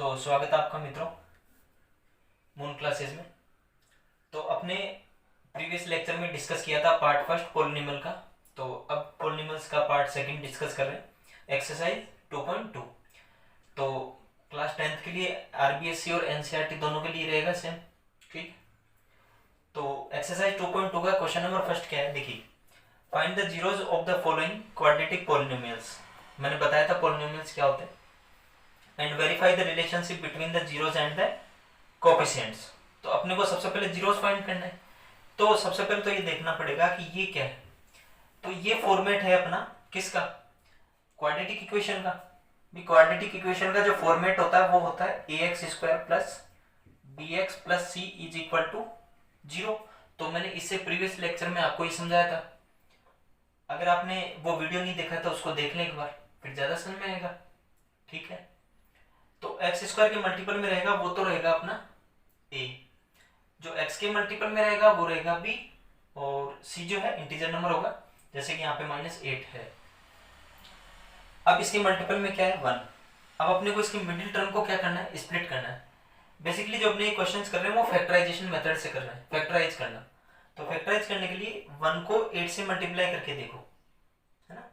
तो स्वागत है आपका मित्रों मून क्लासेस में। तो अपने प्रीवियस लेक्चर में डिस्कस किया था पार्ट फर्स्ट पॉलिनोमियल का। तो अब पॉलिनोमियल्स का पार्ट सेकंड डिस्कस कर रहे हैं, एक्सरसाइज 2.2। तो क्लास 10th के लिए आरबीएससी और एनसीईआरटी दोनों के लिए रहेगा सेम, ठीक। तो एक्सरसाइज 2.2 का क्वेश्चन नंबर फर्स्ट क्या है, देखिए। Find the zeros of the following quadratic polynomials. मैंने बताया था पॉलिनोमियल्स क्या होते हैं। And verify the relationship between the zeros and the coefficients. तो अपने को सबसे पहले जीरोज फाइंड करना है। तो सबसे पहले तो ये देखना पड़ेगा कि ये क्या है। तो ये फॉर्मेट है अपना किसका, क्वाड्रेटिक इक्वेशन का। भी क्वाड्रेटिक इक्वेशन का जो फॉर्मेट होता है वो होता है ax² plus bx plus c is equal to 0। तो मैंने इससे प्रीवियस लेक्चर में आपको ये समझाया था। अगर आपने वो वीडियो नहीं देखा तो उसको देख लें एक बार, फिर ज्यादा समझ में आएगा, ठीक है। तो x² के मल्टीपल में रहेगा वो तो रहेगा अपना a, जो x के मल्टीपल में रहेगा वो रहेगा b, और c जो है इंटीजर नंबर होगा, जैसे कि यहाँ पे -8 है। अब इसके मल्टीपल में क्या है 1। अब अपने को इसके मिडिल टर्म को क्या करना है, स्प्लिट करना है। बेसिकली जो अपने क्वेश्चंस कर रहे हैं वो फैक्टराइजेशन मेथड से कर रहे हैं, फैक्टराइज करना। तो फैक्टराइज करने के लिए 1 को 8 से मल्टीप्लाई करके देखो, है ना।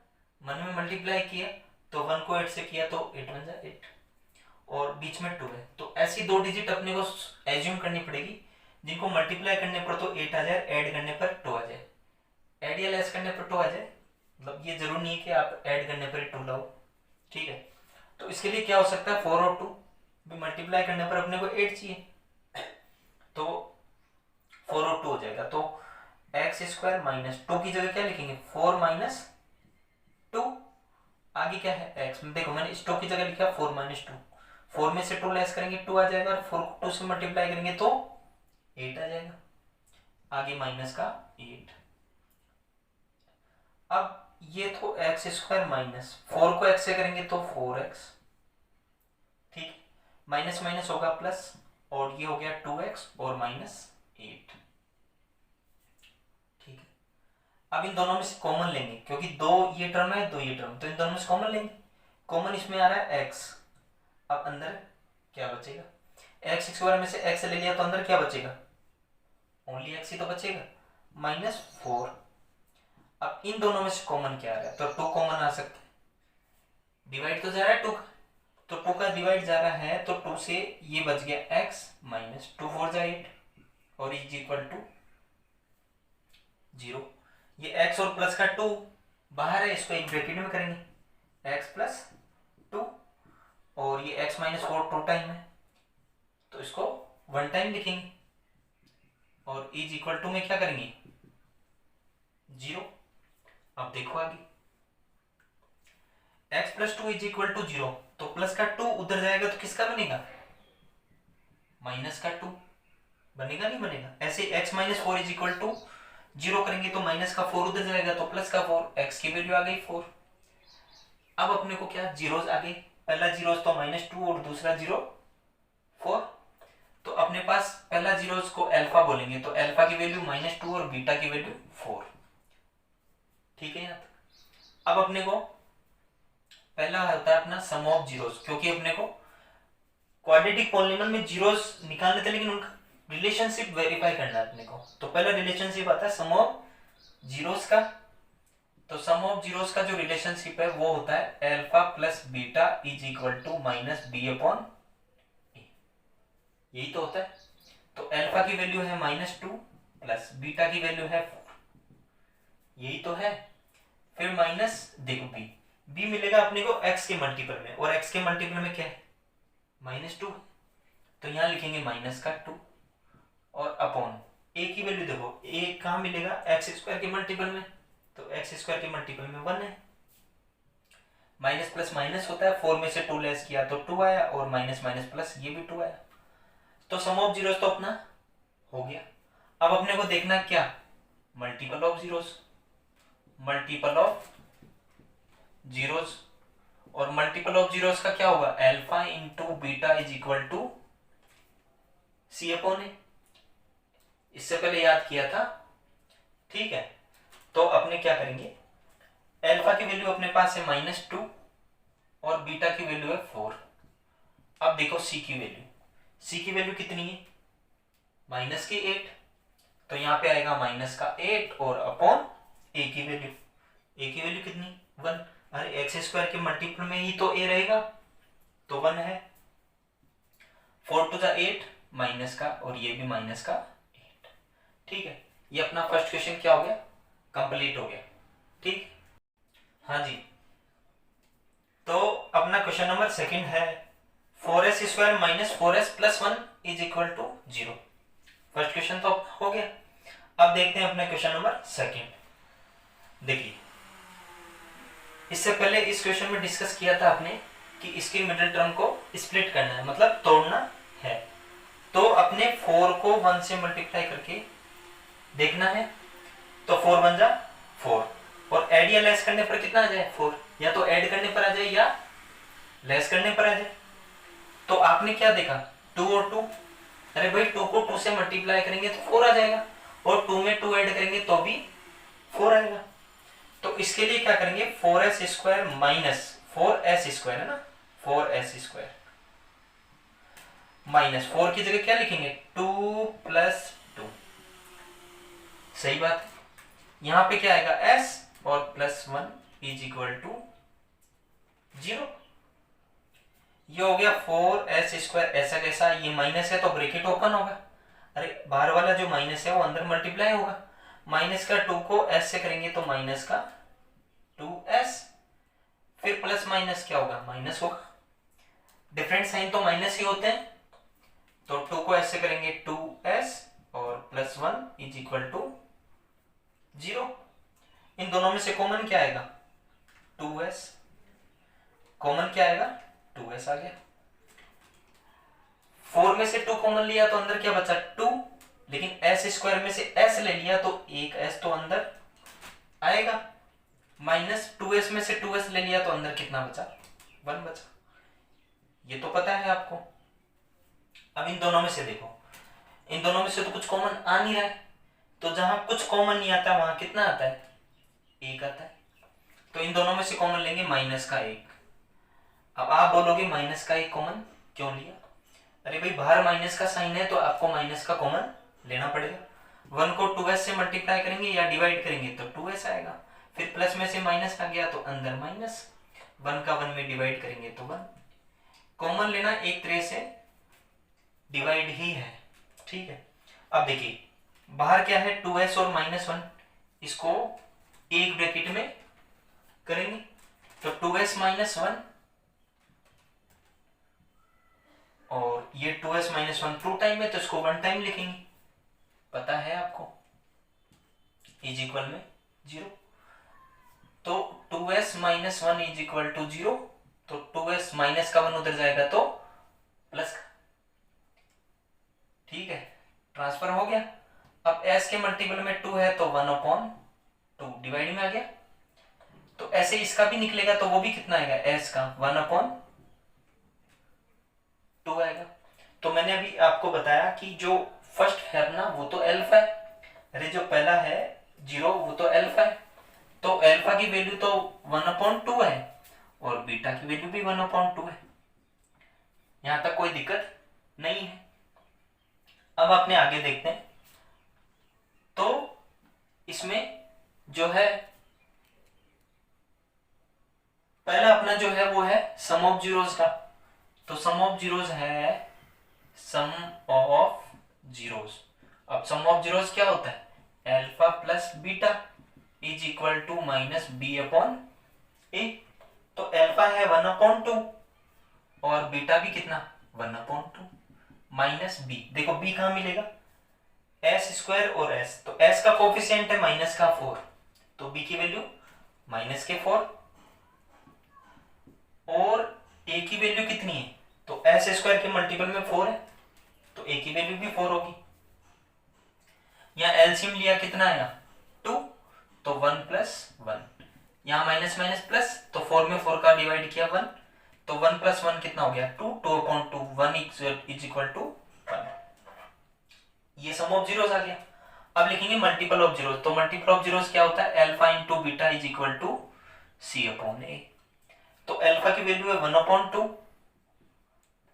1 में मल्टीप्लाई किया तो 1 को 8 से किया तो 8 बन जाए 8, और बीच में 2 है। तो ऐसी दो डिजिट अपने को एज्यूम करनी पड़ेगी जिनको मल्टीप्लाई करने पर तो 8 आ जाए, ऐड करने पर 2 आ जाए। ऐड या लेस करने पर 2 आ जाए, मतलब ये जरूर नहीं है कि आप ऐड करने पर 2 लाओ, ठीक है। तो इसके लिए क्या हो सकता है 4 और 2 भी मल्टीप्लाई करने पर अपने को 8 चाहिए, तो 4 और 2 हो जाएगा। तो x² माइनस 2 की जगह क्या लिखेंगे 4 माइनस 2। आगे क्या है x में, देखो मैंने इस 2 की जगह लिखा 4 माइनस 2। 4 में से 2 लेस करेंगे 2 आ जाएगा, और 4 को 2 से मल्टीप्लाई करेंगे तो 8 आ जाएगा। आगे माइनस का 8। अब ये तो x² माइनस 4 को x से करेंगे तो 4x, ठीक। माइनस माइनस होगा प्लस, और ये हो गया 2x और -8, ठीक है। अब इन दोनों में से कॉमन लेंगे, क्योंकि दो ये टर्म है दो ये टर्म, तो इन दोनों में से कॉमन लेंगे। कॉमन इसमें आ रहा है x। अब अंदर क्या बचेगा, x² में से x ले लिया तो अंदर क्या बचेगा, ओनली x ही तो बचेगा, -4। अब इन दोनों में से कॉमन क्या आ रहा है, तो 2 कॉमन आ सकता है। डिवाइड तो जा रहा है 2 का, तो 2 का डिवाइड जा रहा है, तो 2 से ये बच गया x माइनस 2 4 जा 8, और इज इक्वल टू 0। ये x और प्लस का 2 बाहर है, इसको एक ब्रैकेट में करेंगे x प्लस 2, और ये x माइनस 4 2 टाइम है, तो इसको 1 टाइम लिखेंगे, और इज इक्वल टू में क्या करेंगे 0। अब देखो आगे x plus 2 is equal to 0, तो प्लस का 2 उधर जाएगा तो किसका बनेगा, माइनस का 2 बनेगा, नहीं बनेगा। ऐसे x minus 4 is equal to 0 करेंगे तो माइनस का 4 उधर जाएगा तो प्लस का 4, x की वैल्यू आ गई 4। अब अपने को क्या जीरोज आ गए, पहला जीरोज तो -2 और दूसरा 0 4। तो अपने पास पहला जीरोज को अल्फा बोलेंगे, तो अल्फा की वैल्यू -2 और बीटा की वैल्यू 4, ठीक है। यहाँ अब अपने को पहला होता है अपना सम ऑफ जीरोज, क्योंकि अपने को क्वाड्रेटिक पॉलिनोमियल में जीरोज निकालने थे लेकिन उनका रिलेशनशिप वेरीफाई करना है अपने को। तो पहला रिलेशनशिप आता है सम ऑफ जीरोज का। तो सम ऑफ जीरोज का जो रिलेशनशिप है वो होता है alpha plus beta is equal to -b/a, यही तो होता है। तो अल्फा की वैल्यू है -2 प्लस बीटा की वैल्यू है 4, यही तो है। फिर माइनस देखो b मिलेगा अपने को x के मल्टीपल में, और x के मल्टीपल में क्या है -2, तो यहां लिखेंगे -2, और अपॉन a की वैल्यू देखो a कहां मिलेगा x² के मल्टीपल में, तो x² के मल्टीपल में 1 है। माइनस प्लस माइनस होता है, 4 में से 2 लेस किया तो 2 आया, और माइनस माइनस प्लस ये भी 2 आया। तो सम ऑफ जीरोस तो अपना हो गया। अब अपने को देखना क्या, multiple of zeros, multiple of zeros, और मल्टीपल ऑफ जीरोस का क्या होगा alpha into beta is equal to c/a। इससे पहले याद किया था, ठीक है। तो अपने क्या करेंगे, अल्फा की वैल्यू अपने पास है -2 और बीटा की वैल्यू है 4। अब देखो सी की वैल्यू, सी की वैल्यू कितनी है, माइनस की 8, तो यहाँ पे आएगा माइनस का 8 और अपॉन ए की वैल्यू, ए की वैल्यू कितनी 1, अरे एक्स स्क्वायर के मल्टीपल में ही तो ए रहेगा, तो 1 है, 4 टू द 8 माइनस का, और ये भी माइनस का 8। ठीक है, ये अपना फर्स्ट क्वेश्चन क्या हो गया, कंप्लीट हो गया। ठीक, हाँ जी, तो अपना क्वेश्चन नंबर सेकंड है 4s square minus 4s plus 1 is equal to 0। First question तो हो गया। अब देखते हैं अपने क्वेश्चन नंबर सेकंड। देखिए, इससे पहले इस क्वेश्चन में डिस्कस किया था आपने कि इसके मिडिल टर्म को स्प्लिट करना है, मतलब तोड़ना है। तो अपने 4 को 1 से मल्टीप्लाई करके देखना है, तो 4 बन जा 4, और ऐड या लेस करने पर कितना आ जाए 4, या तो ऐड करने पर आ जाए या लेस करने पर आ जाए। तो आपने क्या देखा 2 और 2, अरे भाई 2 को 2 से मल्टीप्लाई करेंगे तो 4 आ जाएगा, और 2 में 2 ऐड करेंगे तो भी 4 आएगा। तो इसके लिए क्या करेंगे 4s square minus 4s square है ना, 4s स्क्वायर माइनस 4 की जगह क्या लिखेंगे 2 प्लस 2, सही बात है। यहां पे क्या आएगा s और प्लस 1 इज इक्वल टू 0। ये हो गया 4s स्क्वायर, ऐसा कैसा, ये माइनस है तो ब्रैकेट ओपन होगा, अरे बाहर वाला जो माइनस है वो अंदर मल्टीप्लाई होगा, माइनस का 2 को s से करेंगे तो माइनस का 2s, फिर प्लस माइनस क्या होगा माइनस होगा, डिफरेंट साइन तो माइनस ही होते हैं, तो 2 को s से करेंगे 2s और प्लस 1 इज इक्वल टू 0। इन दोनों में से कॉमन क्या आएगा 2s, कॉमन क्या आएगा 2s आ गया। 4 में से 2 कॉमन लिया तो अंदर क्या बचा 2, लेकिन s स्क्वायर में से s ले लिया तो एक s तो अंदर आएगा, माइनस 2s में से 2s ले लिया तो अंदर कितना बचा 1 बचा। ये तो पता है आपको। अब इन दोनों में से देखो, इन दोनों में से तो कुछ कॉमन आ नहीं रहा है, तो जहां कुछ कॉमन नहीं आता वहां कितना आता है 1 आता है, तो इन दोनों में से कॉमन लेंगे माइनस का 1। अब आप बोलोगे माइनस का 1 कॉमन क्यों लिया, अरे भाई बाहर माइनस का साइन है तो आपको माइनस का कॉमन लेना पड़ेगा। 1 को 2s से मल्टीप्लाई करेंगे या डिवाइड करेंगे तो 2s आएगा, फिर प्लस में से माइनस आ गया तो अंदर माइनस, 1 का 1 में डिवाइड करेंगे तो 1, कॉमन लेना एक तरह से डिवाइड ही है। ठीक है, अब देखिए बाहर क्या है 2s और माइनस 1, इसको एक ब्रैकेट में करेंगे तो 2s माइनस 1, और ये 2s माइनस 1 2 टाइम है तो इसको 1 टाइम लिखेंगे, पता है आपको, इज इक्वल में 0। तो 2s minus 1 is equal to 0, तो 2s माइनस का 1 उधर जाएगा तो प्लस का, ठीक है, ट्रांसफर हो गया। अब s के मल्टीपल में 2 है तो 1/2 डिवाइड में आ गया, तो ऐसे इसका भी निकलेगा तो वो भी कितना आएगा s का 1/2 आएगा। तो मैंने अभी आपको बताया कि जो फर्स्ट है ना वो तो अल्फा है, अरे जो पहला है 0 वो तो अल्फा है, तो अल्फा की वैल्यू तो 1/2 है और बीटा की वैल्यू भी 1/2 है, यहां तक कोई दिक्कत नहीं है। अब आपने आगे देखते हैं, तो इसमें जो है पहला अपना जो है वो है सम ऑफ जीरोस का, तो सम ऑफ जीरोस है सम ऑफ जीरोस। अब सम ऑफ जीरोस क्या होता है alpha plus beta is equal to minus B upon A, तो अल्फा है 1/2 और बीटा भी कितना 1/2 माइनस बी, देखो बी कहां मिलेगा एस स्क्वायर और एस, तो एस का कोफिशिएंट है माइनस का 4, तो बी की वैल्यू माइनस के 4, और ए की वैल्यू कितनी है तो एस स्क्वायर के मल्टीपल में 4 है तो ए की वैल्यू भी 4 होगी। यहाँ एलसीएम लिया कितना आया 2, तो 1 प्लस 1, यहाँ माइनस माइनस प्लस, तो 4 में 4 का डिवाइड किया 1, तो 1 प्लस 1 कितना हो गया 2, 2/2 1 इज इक्वल टू 1, ये सम ऑफ जीरोस आ गया। अब लिखेंगे मल्टीपल ऑफ जीरोस, तो मल्टीपल ऑफ जीरोस क्या होता है alpha into beta is equal to C upon A, तो अल्फा की वैल्यू है 1/2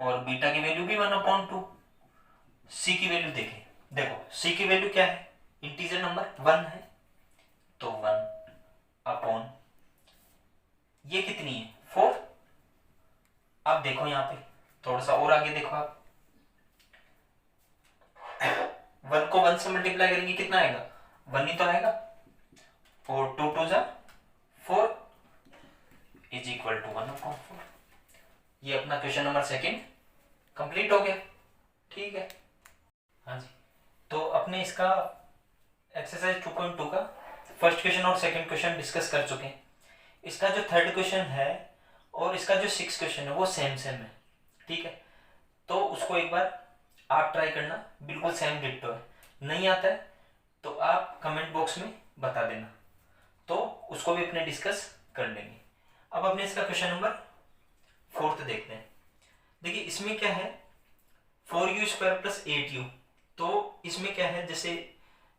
और बीटा की वैल्यू भी 1/2। सी की वैल्यू देखें, देखो सी की वैल्यू क्या है, इंटीजर नंबर 1 है, तो 1/, ये कितनी है 4। अब देखो यहाँ पे थोड़ा सा और आगे देखो आप, 1 को 1 से मल्टीप्लाई करेंगे कितना आएगा, 1 ही तो आएगा, और 2 2 जा 4 इज इक्वल टू 1/4। ये अपना क्वेश्चन नंबर 2 कंप्लीट हो गया। ठीक है, हाँ जी। तो अपने इसका एक्सरसाइज 2.2 का फर्स्ट क्वेश्चन और सेकंड क्वेश्चन डिस्कस कर चुके हैं। इसका जो थर्ड क्वेश्चन है और इसका जो 6 क्वेश्चन है वो सेम है। ठीक है, तो उसको एक बार आप ट्राई करना, बिल्कुल सेम डिट्टो है। नहीं आता है तो आप कमेंट बॉक्स में बता देना, तो उसको भी अपने डिस्कस कर लेंगे। अब अपने इसका क्वेश्चन नंबर 4 देखते हैं। देखिए इसमें क्या है, 4u² + 8u। तो इसमें क्या है, जैसे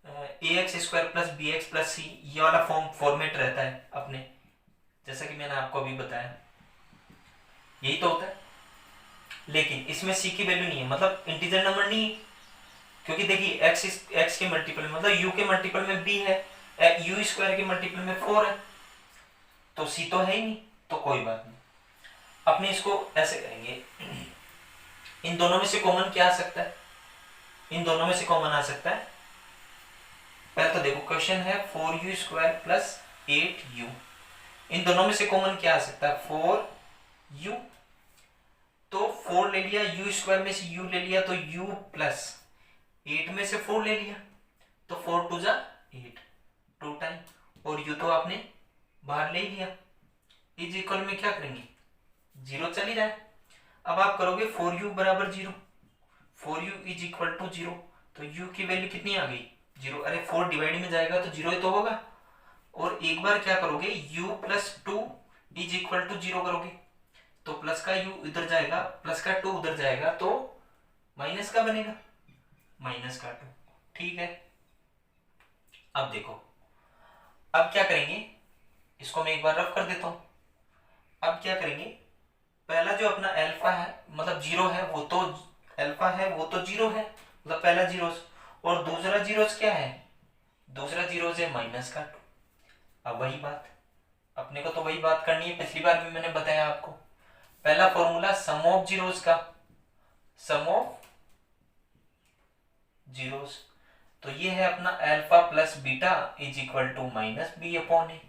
ax² + bx + c, ये वाला फॉर्मेट रहता है अपने, जैसा कि मैंने आपको अभी बताया, यही तो होता है। लेकिन इसमें c की वैल्यू नहीं है, मतलब इंटीजर नंबर नहीं है, क्योंकि देखिए x के मल्टीपल में, मतलब u के मल्टीपल में b है, u² के मल्टीपल में 4 है, तो c तो है ही नहीं, तो कोई बात नहीं। अपने इसको ऐसे करेंगे, इन दोनों में से कॉमन क्या आ सकता है, इन दोनों में से कॉमन आ सकता है, पहले तो देखो क्वेश्चन है 4u² + 8u, इन दोनों में से कॉमन क्या आ सकता है, 4u, तो 4 ले लिया, u² में से u ले लिया, तो u + 8 में से 4 ले लिया, तो 4 2 जा 8, 2 टाइम, और u तो आपने बाहर ले लिया, इज इक्वल में क्या करेंगे, 0 चली जाए। अब आप करोगे 4u = 0, 4u is equal to 0, तो u की वैल्यू कितनी आ गई, 0। अरे 4 डिवाइड में जाएगा तो 0 ही तो होगा, और एक बार क्या करोगे, u + 2 इज इक्वल टू 0 करोगे, तो प्लस का u इधर जाएगा, प्लस का 2 उधर जाएगा, तो माइनस का बनेगा, -2। ठीक है, अब देखो, अब क्या करेंगे, इसको मैं एक बार रफ कर देता हूं। अब क्या करेंगे, पहला जो अपना अल्फा है, मतलब 0 है, वो तो अल्फा है, वो तो 0 है, मतलब पहला 0, और दूसरा 0 क्या है, दूसरा 0 है -2। अब वही बात, अपने को तो वही बात करनी है, पिछली बार भी मैंने बताया आपको, पहला फॉर्मूला सम ऑफ जीरोस का, सम ऑफ जीरोस, तो ये है अपना alpha + beta is equal to -b/a,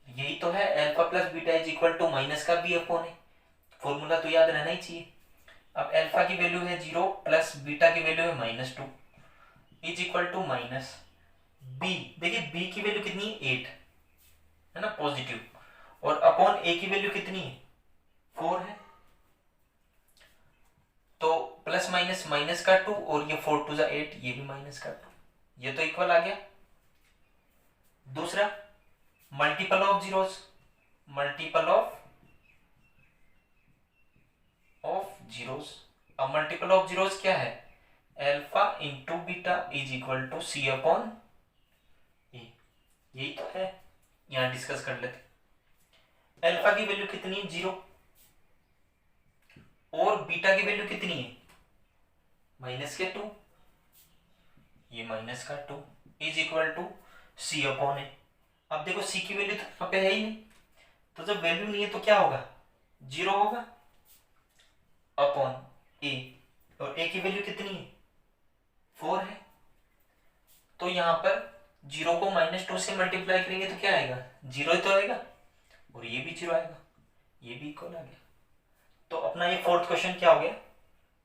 यही तो है, alpha + beta is equal to -b/a, formula तो याद रहना ही चाहिए। अब अल्फा की वैल्यू है 0 + बीटा की वैल्यू है -2 इज इक्वल टू -b, देखिए b की वैल्यू कितनी है, 8 है ना, पॉजिटिव, और अपॉन a की वैल्यू कितनी है, 4 है, तो प्लस माइनस -2, और ये 4 2 8, ये भी -2, ये तो इक्वल आ गया। दूसरा multiple of zeros, multiple of zeros, अब मल्टीपल ऑफ जीरोस क्या है, alpha into beta is equal to c/a, यही तो है, यहां डिस्कस कर लेते। अल्फा की वैल्यू कितनी है, 0, और बीटा की वैल्यू कितनी है, -2, ये -2 इज इक्वल टू c/a। अब देखो c की वैल्यू तो यहाँ पे है ही नहीं, तो जब वैल्यू नहीं है तो क्या होगा, 0 होगा, अपॉन a, और a की वैल्यू कितनी है, 4 है, तो यहां पर 0 को -2 से मल्टीप्लाई करेंगे तो क्या आएगा, 0 ही तो आएगा, और ये भी 0 आएगा, ये भी इक्वल आ गया। तो अपना ये फोर्थ क्वेश्चन क्या हो गया,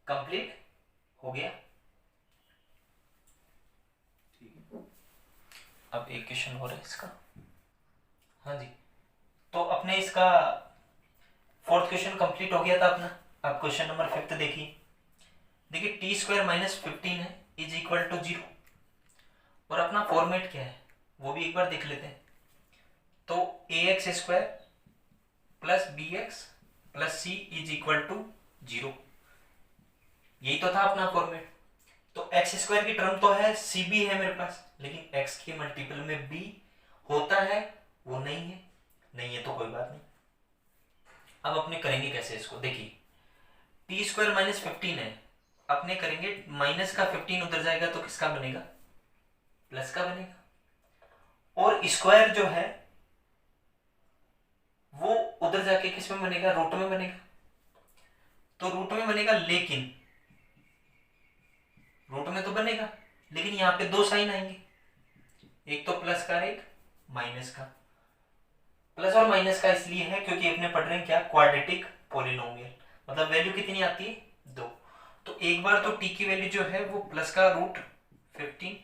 कंप्लीट हो गया। अब एक क्वेश्चन हो रहा है इसका, हाँ जी, तो अपने इसका फोर्थ क्वेश्चन कंप्लीट हो गया था अपना। अब क्वेश्चन नंबर 5 देखिए, देखिए t² - 15 है इज इक्वल टू 0, और अपना फॉर्मेट क्या है वो भी एक बार देख लेते हैं। तो ax² + bx + c is equal to 0, यही तो था अपना फॉर्मेट। तो x² की टर्म तो है, c भी है मेरे पास, लेकिन x के मल्टीपल में b होता है, वो नहीं है, नहीं है तो कोई बात नहीं। अब अपने करेंगे कैसे इसको, देखिए टी स्क्वायर माइनस 15 है, अपने करेंगे माइनस का 15 उधर जाएगा तो किसका बनेगा, प्लस का बनेगा। और स्क्वायर जो है वो उधर जाके किस में बनेगा, रूट में बनेगा। तो रूट में बनेगा, लेकिन रूट में तो बनेगा लेकिन यहाँ पे दो साइन आएंगे, एक तो प्लस का एक माइनस का। प्लस और माइनस का इसलिए है क्योंकि अपने पढ़ रहे हैं क्या, क्वाड्रेटिक पोलिनोमियल, मतलब वैल्यू कितनी आती है, दो। तो एक बार तो टी की वैल्यू जो है वो प्लस का रूट 15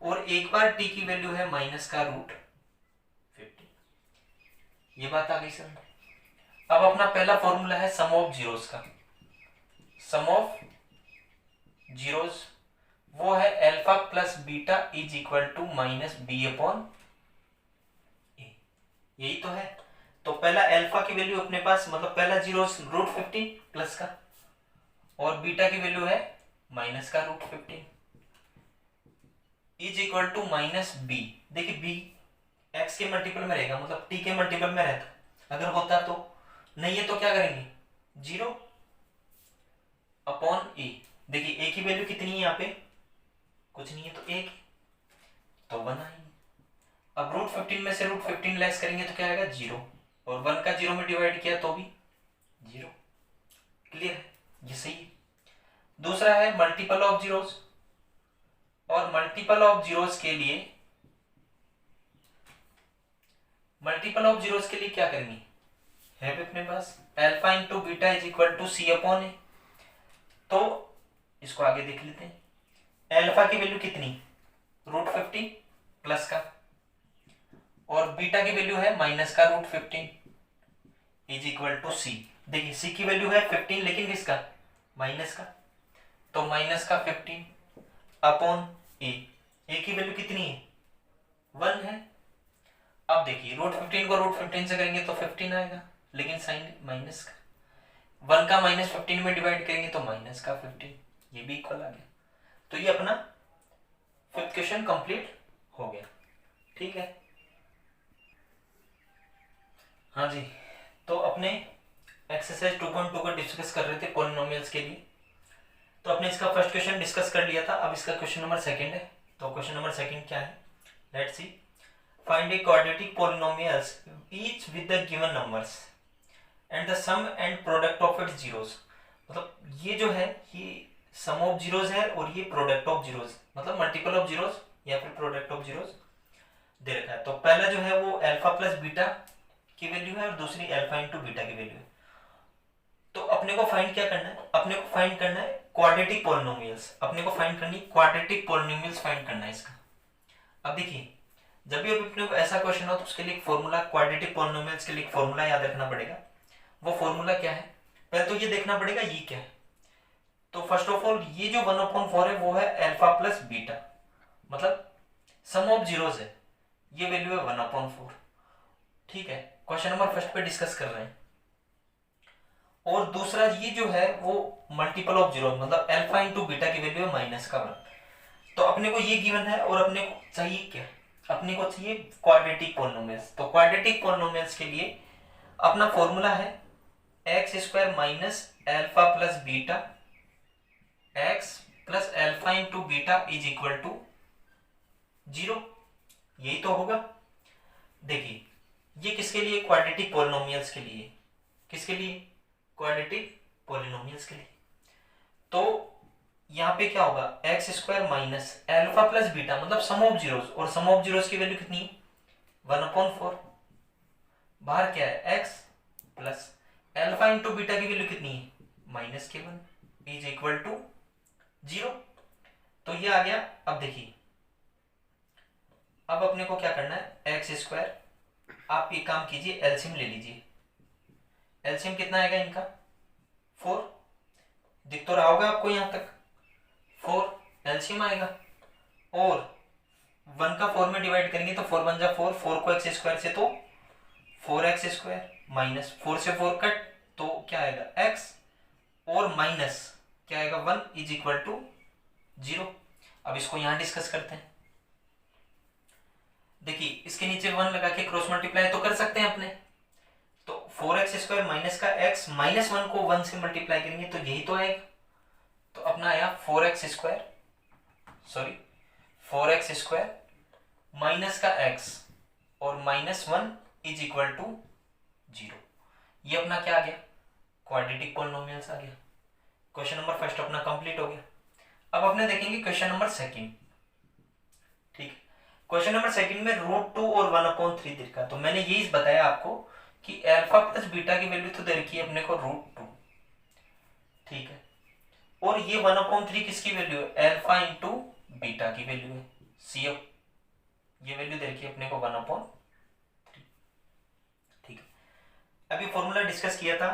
और एक बार टी की वैल्यू है माइनस का रूट 15। ये बात आ गई सर। अब अपना पहला फॉर्मूला है सम ऑफ जीरोस का। सम ऑफ जीरोस वो है alpha plus beta is equal to minus B upon A, यही तो है। तो पहला अल्फा की वैल्यू अपने पास, मतलब पहला जीरो रूट 15 प्लस का, और बीटा की वैल्यू है माइनस का root 15 is equal to minus B. देखिए बी एक्स के मल्टीपल में रहेगा, मतलब टी के मल्टीपल में रहता, अगर होता तो, नहीं है तो क्या करेंगे, जीरो अपॉन ए। देखिए ए की वैल्यू कितनी है यहाँ पे, कुछ नहीं है तो एक, तो 1 आएंगे। अब रूट 15 में से रूट 15 लेस करेंगे तो क्या आएगा, जीरो, और 1 का जीरो में डिवाइड किया तो भी जीरो। क्लियर है, ये सही है। दूसरा है मल्टीपल ऑफ जीरोस, और मल्टीपल ऑफ जीरोस के लिए, मल्टीपल ऑफ जीरोस के लिए क्या करेंगे, है अपने पास alpha into beta is equal to C upon A. तो इसको आगे देख लेते हैं। अल्फा की वैल्यू कितनी, रूट 15 प्लस का, और बीटा की वैल्यू है माइनस का रूट 15 इज इक्वल टू सी। देखिए सी की वैल्यू है 15 लेकिन किसका, माइनस का, तो माइनस का 15 अपॉन ए। ए की वैल्यू कितनी है, 1 है। अब देखिए रूट 15 को रूट 15 से करेंगे तो 15 आएगा, लेकिन साइन माइनस का, 1 का माइनस 15 में डिवाइड करेंगे तो माइनस का 15, ये भी इक्वल आ गया। तो ये अपना फिफ्थ क्वेश्चन कंप्लीट हो गया। ठीक है, हाँ जी। तो अपने एक्सरसाइज 2.2 को डिस्कस कर रहे थे पॉलिनोमियल्स के लिए। तो अपने इसका फर्स्ट क्वेश्चन डिस्कस कर लिया था, अब इसका क्वेश्चन नंबर सेकंड है। तो क्वेश्चन नंबर सेकंड क्या है, let's see. Find a quadratic polynomials each with the given numbers and the sum and product of its zeros. मतलब ये जो है ये सम ऑफ जीरोस है और ये प्रोडक्ट ऑफ जीरोस, मतलब मल्टीपल ऑफ जीरोस या फिर प्रोडक्ट ऑफ जीरोस दे रखा है। तो पहला जो है वो अल्फा प्लस बीटा की वैल्यू है और दूसरी अल्फा इंटू बीटा की वैल्यू है। तो अपने को फाइंड क्या करना है, अपने को फाइंड करना है क्वाड्रेटिक पॉलिनोमियल्स, अपने को फाइंड करनी क्वाड्रेटिक पॉलिनोमियल्स फाइंड करना है इसका। अब देखिए जब भी अपने को ऐसा क्वेश्चन हो तो उसके लिए एक फॉर्मूला, क्वाड्रेटिक पॉलिनोमियल्स के लिए एक फॉर्मूला याद रखना पड़ेगा। वो फॉर्मूला क्या है, पहले तो ये देखना पड़ेगा ये क्या है। तो फर्स्ट ऑफ ऑल ये जो 1/4 है वो है अल्फा प्लस बीटा, मतलब सम ऑफ जीरोस है, ये वैल्यू है 1/4। ठीक है, क्वेश्चन नंबर फर्स्ट पे डिस्कस कर रहे हैं। और दूसरा ये जो है वो मल्टीपल ऑफ जीरो, मतलब अल्फा इंटू बीटा की वैल्यू है माइनस का 1। तो अपने को ये गिवन है और अपने को चाहिए क्या, अपने को चाहिए क्वाड्रेटिक पॉलिनोमियल्स। तो क्वाड्रेटिक पॉलिनोमियल्स के लिए अपना फॉर्मूला है X square minus alpha plus beta X plus alpha into beta is equal to 0। यही तो होगा। देखिए ये किसके लिए, क्वाड्रेटिक पॉलिनोमियल्स के लिए। किसके लिए, क्वाड्रेटिक पॉलिनोमियल्स के लिए। तो यहाँ पे क्या होगा, x square minus alpha plus beta, मतलब सम ऑफ जीरोस, और सम ऑफ जीरोस की वैल्यू कितनी है 1/4। बाहर क्या है x plus alpha into beta की वैल्यू कितनी है माइनस के 1 इज इक्वल टू 0। तो ये आ गया। अब देखिए अब अपने को क्या करना है, एक्स स्क्वायर, आप एक काम कीजिए एलसीएम ले लीजिए। एलसीएम कितना आएगा इनका 4, दिख तो रहा होगा आपको यहाँ तक, 4 एलसीएम आएगा। और 1 का 4 में डिवाइड करेंगे तो 4 1 जा 4, 4 को एक्स स्क्वायर से तो 4x स्क्वायर माइनस 4 से 4 कट, तो क्या आएगा x, और माइनस क्या आएगा 1 इज इक्वल टू 0। अब इसको यहां डिस्कस करते हैं। देखिए इसके नीचे 1 लगा के क्रॉस मल्टीप्लाई तो कर सकते हैं अपने। तो 4x² माइनस का x -1 को 1 से मल्टीप्लाई करेंगे तो यही तो आएगा। तो अपना आया 4x² माइनस का x और -1 इज इक्वल टू 0। ये अपना क्या आ गया, क्वाड्रेटिक पॉलिनोमियल्स आ गया। क्वेश्चन नंबर फर्स्ट अपना कंप्लीट हो गया। अब अपने देखेंगे क्वेश्चन नंबर सेकंड। ठीक है, क्वेश्चन नंबर सेकंड में √2 और 1/3 दे रखा। तो मैंने यही बताया आपको कि अल्फा प्लस बीटा की वैल्यू तो दे रखी है अपने को √2, ठीक है, और ये 1/3 किसकी वैल्यू है, अल्फा इंटू बीटा की वैल्यू है, CF ये वैल्यू दे रखी है अपने को 1/3। ठीक है, अभी फॉर्मूला डिस्कस किया था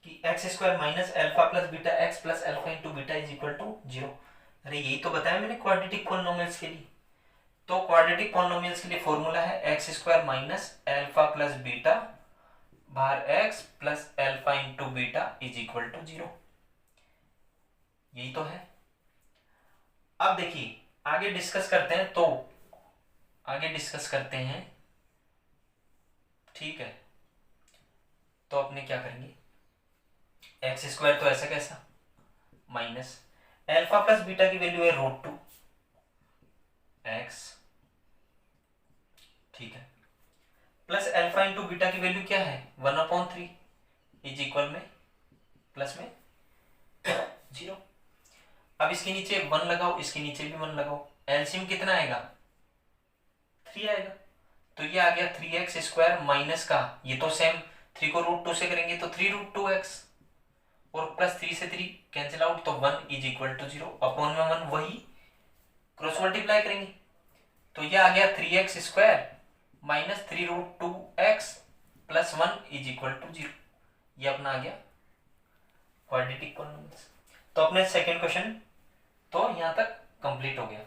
कि x² minus alpha plus beta x plus alpha into beta is equal to 0। अरे यही तो बताया मैंने क्वाड्रेटिक पॉलिनोमियल्स के लिए। तो क्वाड्रेटिक पॉलिनोमियल्स के लिए फॉर्मूला है x² minus alpha plus beta बाहर x plus alpha into beta is equal to 0। यही तो है। अब देखिए आगे डिस्कस करते हैं, ठीक है। तो अपने क्या करेंगे, x² तो ऐसा कैसा माइनस अल्फा प्लस बीटा की वैल्यू है √2 x, ठीक है, प्लस अल्फा इंटू बीटा की वैल्यू क्या है 1/3 इज इक्वल में प्लस में 0। अब इसके नीचे 1 लगाओ, इसके नीचे भी 1 लगाओ, एलसीएम कितना आएगा 3 आएगा। तो ये आ गया 3x² माइनस का, ये तो सेम 3 को √2 से करेंगे तो 3√2x और प्लस 3 से 3 कैंसिल आउट तो 1 इज इक्वल टू 0 अपॉन में 1 वही क्रॉस मल्टीप्लाई करेंगे तो ये आ गया 3x² minus 3√2x plus 1 is equal to 0। ये अपना आ गया क्वाड्रेटिक पॉलिनोमियल्स। तो अपने सेकेंड क्वेश्चन तो यहां तक कंप्लीट हो गया।